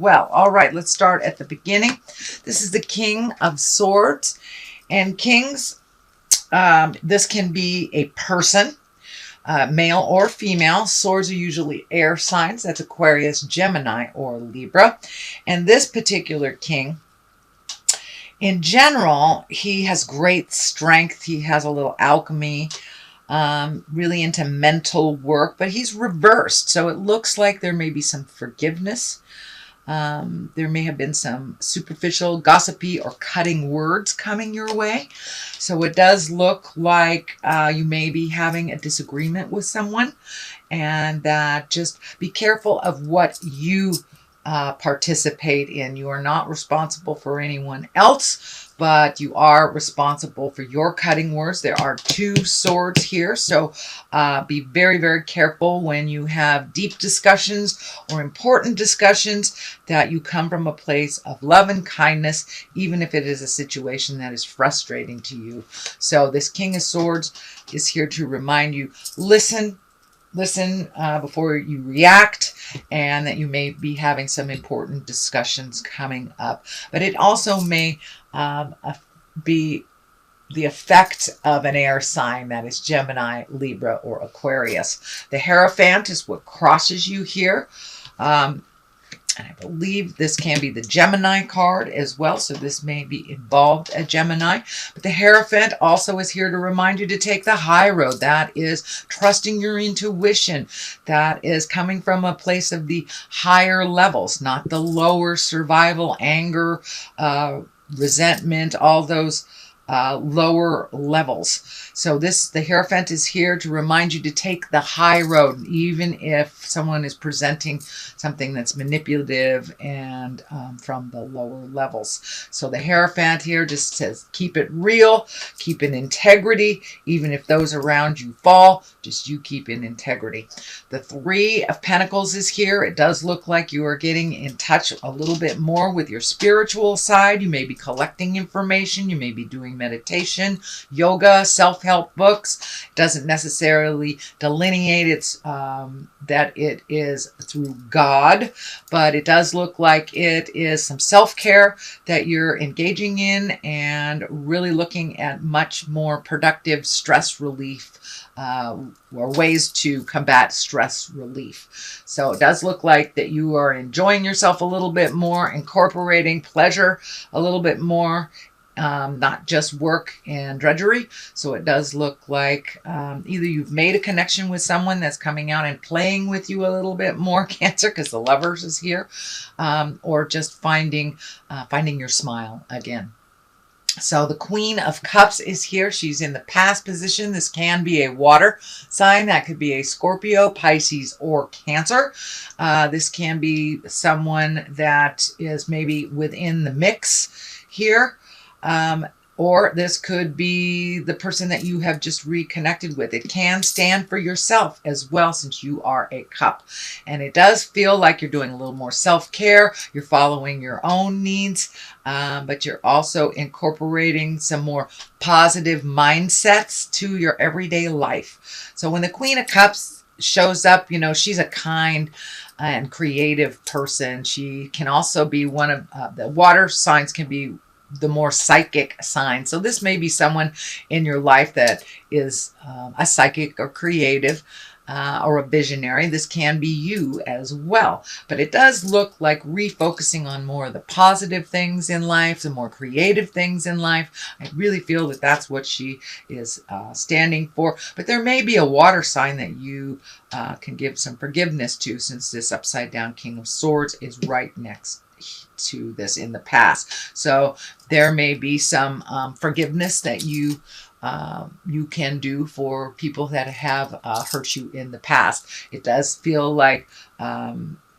well. All right, let's start at the beginning. This is the King of Swords. And kings, this can be a person, male or female. Swords are usually air signs. That's Aquarius, Gemini, or Libra. And this particular king, in general, he has great strength. He has a little alchemy, really into mental work, but he's reversed. So it looks like there may be some forgiveness. There may have been some superficial, gossipy, or cutting words coming your way. So it does look like you may be having a disagreement with someone, and that just be careful of what you participate in. You are not responsible for anyone else, but you are responsible for your cutting words. There are two swords here, so be very, very careful when you have deep discussions or important discussions that you come from a place of love and kindness, even if it is a situation that is frustrating to you. So this King of Swords is here to remind you, listen before you react, and that you may be having some important discussions coming up. But it also may be the effect of an air sign, that is Gemini, Libra, or Aquarius. The Hierophant is what crosses you here. And I believe this can be the Gemini card as well, so this may be involved a Gemini. But the Hierophant also is here to remind you to take the high road. That is trusting your intuition. That is coming from a place of the higher levels, not the lower survival, anger, resentment, all those lower levels. So the Hierophant is here to remind you to take the high road, even if someone is presenting something that's manipulative and from the lower levels. So the Hierophant here just says, keep it real, keep in integrity, even if those around you fall, just you keep in integrity. The Three of Pentacles is here. It does look like you are getting in touch a little bit more with your spiritual side. You may be collecting information. You may be doing meditation, yoga, self-help books. It doesn't necessarily delineate that it is through God, but it does look like it is some self-care that you're engaging in, and really looking at much more productive stress relief or ways to combat stress relief. So it does look like that you are enjoying yourself a little bit more, incorporating pleasure a little bit more, not just work and drudgery. So it does look like either you've made a connection with someone that's coming out and playing with you a little bit more, Cancer, because the Lovers is here, or just finding your smile again. So the Queen of Cups is here. She's in the past position. This can be a water sign. That could be a Scorpio, Pisces, or Cancer. This can be someone that is maybe within the mix here. Or this could be the person that you have just reconnected with. It can stand for yourself as well, since you are a cup. And it does feel like you're doing a little more self-care. You're following your own needs, but you're also incorporating some more positive mindsets to your everyday life. So when the Queen of Cups shows up, you know, she's a kind and creative person. She can also be one of the water signs, can be the more psychic sign. So this may be someone in your life that is a psychic or creative or a visionary. This can be you as well. But it does look like refocusing on more of the positive things in life, the more creative things in life. I really feel that that's what she is standing for. But there may be a water sign that you can give some forgiveness to, since this upside down King of Swords is right next to this in the past. So there may be some forgiveness that you can do for people that have hurt you in the past. It does feel like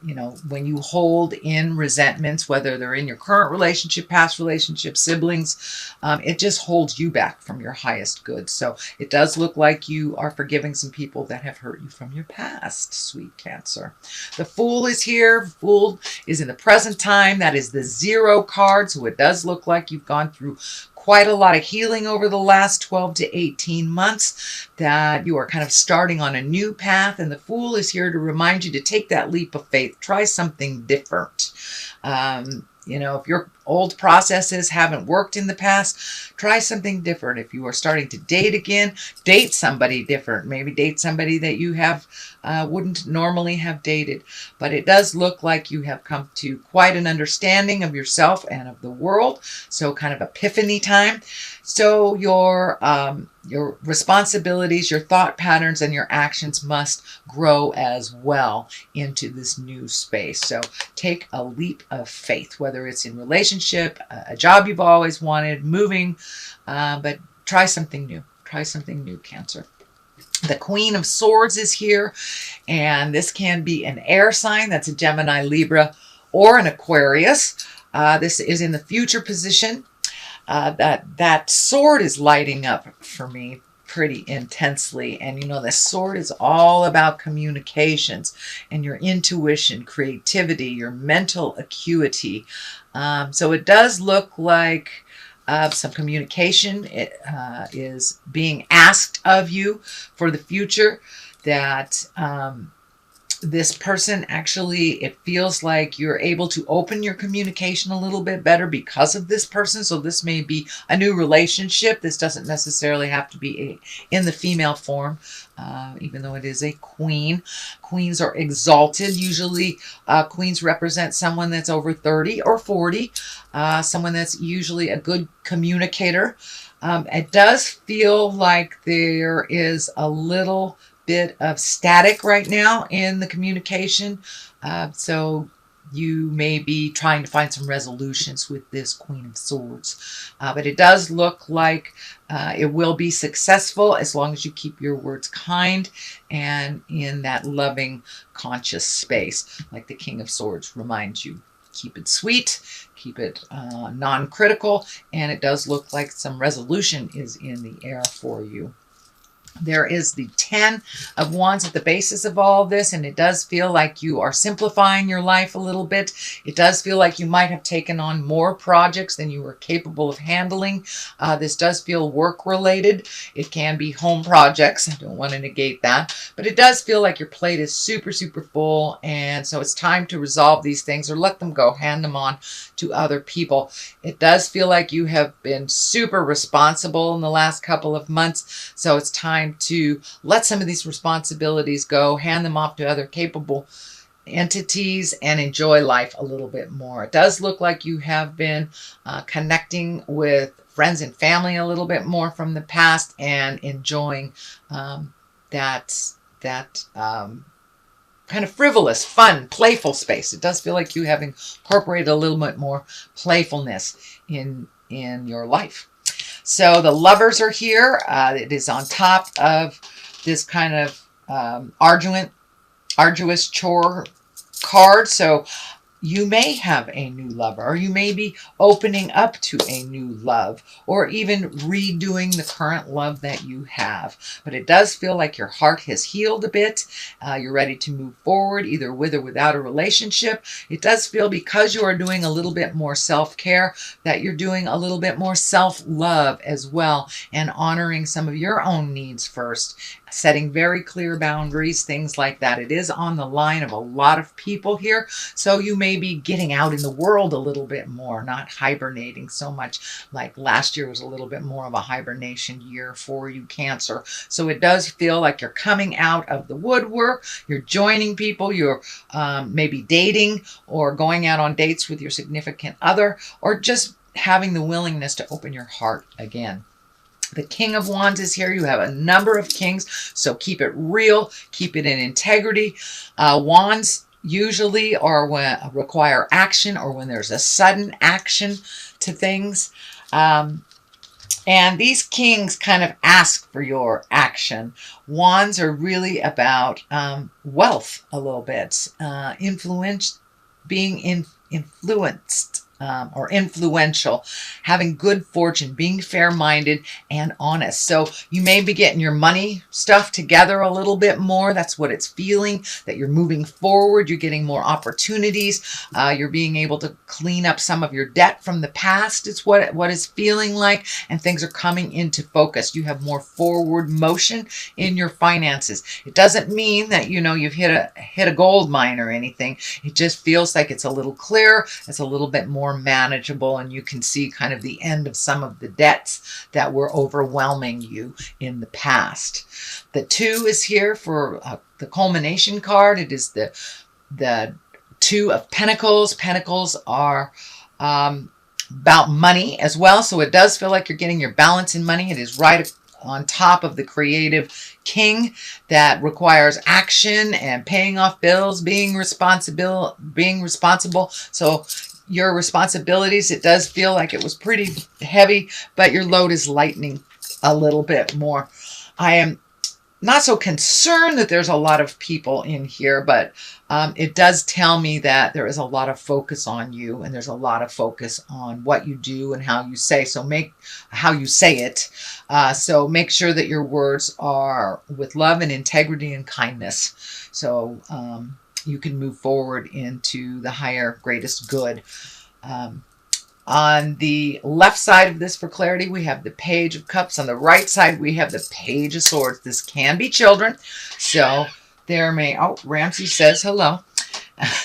you know, when you hold in resentments, whether they're in your current relationship, past relationship, siblings, it just holds you back from your highest good. So it does look like you are forgiving some people that have hurt you from your past, sweet Cancer. The Fool is here. Fool is in the present time. That is the 0 card. So it does look like you've gone through quite a lot of healing over the last 12 to 18 months, that you are kind of starting on a new path. And the Fool is here to remind you to take that leap of faith. Try something different. You know, if your old processes haven't worked in the past, try something different. If you are starting to date again, date somebody different. Maybe date somebody that you have wouldn't normally have dated. But it does look like you have come to quite an understanding of yourself and of the world. So kind of epiphany time. So your responsibilities, your thought patterns, and your actions must grow as well into this new space. So take a leap of faith, whether it's in relationship, a job you've always wanted, moving, but try something new. Try something new, Cancer. The Queen of Swords is here, and this can be an air sign. That's a Gemini, Libra, or an Aquarius. This is in the future position. That sword is lighting up for me pretty intensely. And you know, the sword is all about communications and your intuition, creativity, your mental acuity. So it does look like some communication is being asked of you for the future, that this person actually, it feels like you're able to open your communication a little bit better because of this person. So this may be a new relationship. This doesn't necessarily have to be in the female form, even though it is a queen. Queens are exalted. Usually queens represent someone that's over 30 or 40, someone that's usually a good communicator. It does feel like there is a little bit of static right now in the communication. So you may be trying to find some resolutions with this Queen of Swords. But it does look like it will be successful as long as you keep your words kind and in that loving, conscious space. Like the King of Swords reminds you, keep it sweet, keep it non-critical, and it does look like some resolution is in the air for you. There is the 10 of Wands at the basis of all of this, and it does feel like you are simplifying your life a little bit. It does feel like you might have taken on more projects than you were capable of handling. This does feel work-related. It can be home projects. I don't want to negate that. But it does feel like your plate is super, super full, and so it's time to resolve these things or let them go, hand them on to other people. It does feel like you have been super responsible in the last couple of months, so it's time to let some of these responsibilities go, hand them off to other capable entities, and enjoy life a little bit more. It does look like you have been connecting with friends and family a little bit more from the past and enjoying that kind of frivolous, fun, playful space. It does feel like you have incorporated a little bit more playfulness in your life. So the Lovers are here. It is on top of this kind of arduous chore card. So you may have a new lover, or you may be opening up to a new love, or even redoing the current love that you have. But it does feel like your heart has healed a bit. You're ready to move forward, either with or without a relationship. It does feel, because you are doing a little bit more self-care, that you're doing a little bit more self-love as well, and honoring some of your own needs first, setting very clear boundaries, things like that. It is on the line of a lot of people here, so you may be getting out in the world a little bit more, not hibernating so much. Like last year was a little bit more of a hibernation year for you, Cancer. So it does feel like you're coming out of the woodwork, you're joining people, you're maybe dating or going out on dates with your significant other, or just having the willingness to open your heart again. The King of Wands is here. You have a number of kings, so keep it real, keep it in integrity. Wands usually are when require action, or when there's a sudden action to things. And these kings kind of ask for your action. Wands are really about wealth a little bit, being influenced or influential, having good fortune, being fair-minded and honest. So you may be getting your money stuff together a little bit more. That's what it's feeling, that you're moving forward. You're getting more opportunities. You're being able to clean up some of your debt from the past. It's what it's feeling like, and things are coming into focus. You have more forward motion in your finances. It doesn't mean that, you know, you've hit a gold mine or anything. It just feels like it's a little clearer. It's a little bit more manageable, and you can see kind of the end of some of the debts that were overwhelming you in the past. The 2 is here for the culmination card. It is the 2 of Pentacles. Pentacles are about money as well, so it does feel like you're getting your balance in money. It is right on top of the creative king that requires action and paying off bills, being responsible. So your responsibilities, it does feel like it was pretty heavy, but your load is lightening a little bit more. I am not so concerned that there's a lot of people in here, but it does tell me that there is a lot of focus on you, and there's a lot of focus on what you do and how you say. So how you say it. So make sure that your words are with love and integrity and kindness. So you can move forward into the higher, greatest good. On the left side of this, for clarity, we have the Page of Cups. On the right side, we have the Page of Swords. This can be children. So there may... Oh, Ramsey says hello.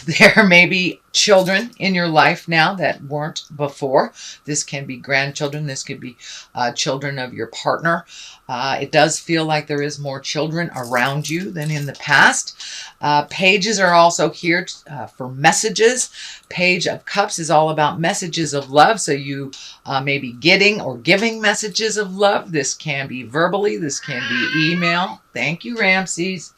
There may be children in your life now that weren't before. This can be grandchildren. This could be children of your partner. It does feel like there is more children around you than in the past. Pages are also here for messages. Page of Cups is all about messages of love. So you may be getting or giving messages of love. This can be verbally. This can be email. Thank you, Ramses.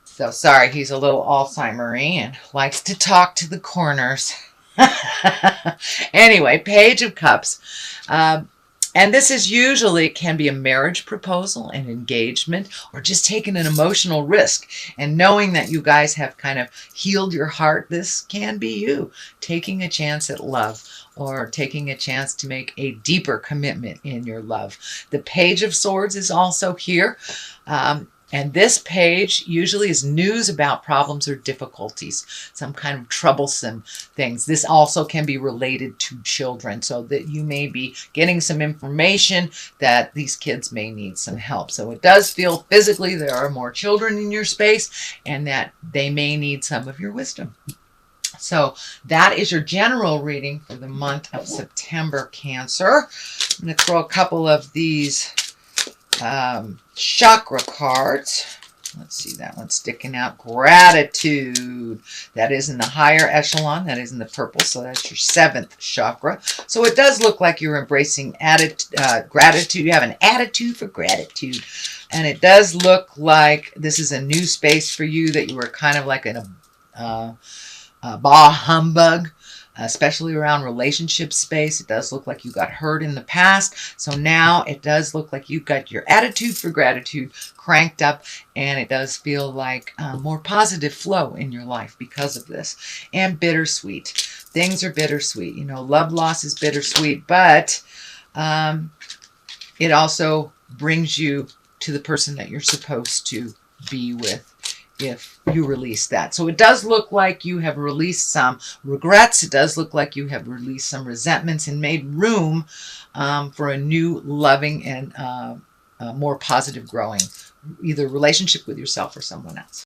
So sorry, he's a little Alzheimer-y and likes to talk to the corners. Anyway, Page of Cups. And this is usually can be a marriage proposal, an engagement, or just taking an emotional risk. And knowing that you guys have kind of healed your heart, this can be you taking a chance at love, or taking a chance to make a deeper commitment in your love. The Page of Swords is also here. And this page usually is news about problems or difficulties, some kind of troublesome things. This also can be related to children, so that you may be getting some information that these kids may need some help. So it does feel physically there are more children in your space, and that they may need some of your wisdom. So that is your general reading for the month of September, Cancer. I'm going to throw a couple of these chakra cards. Let's see, that one's sticking out. Gratitude. That is in the higher echelon. That is in the purple. So that's your 7th chakra. So it does look like you're embracing gratitude. You have an attitude for gratitude. And it does look like this is a new space for you, that you were kind of like in a bah humbug, especially around relationship space. It does look like you got hurt in the past. So now it does look like you've got your attitude for gratitude cranked up, and it does feel like more positive flow in your life because of this. And bittersweet. Things are bittersweet. You know, love loss is bittersweet, but it also brings you to the person that you're supposed to be with if you release that. So it does look like you have released some regrets. It does look like you have released some resentments and made room for a new loving and more positive growing, either relationship with yourself or someone else.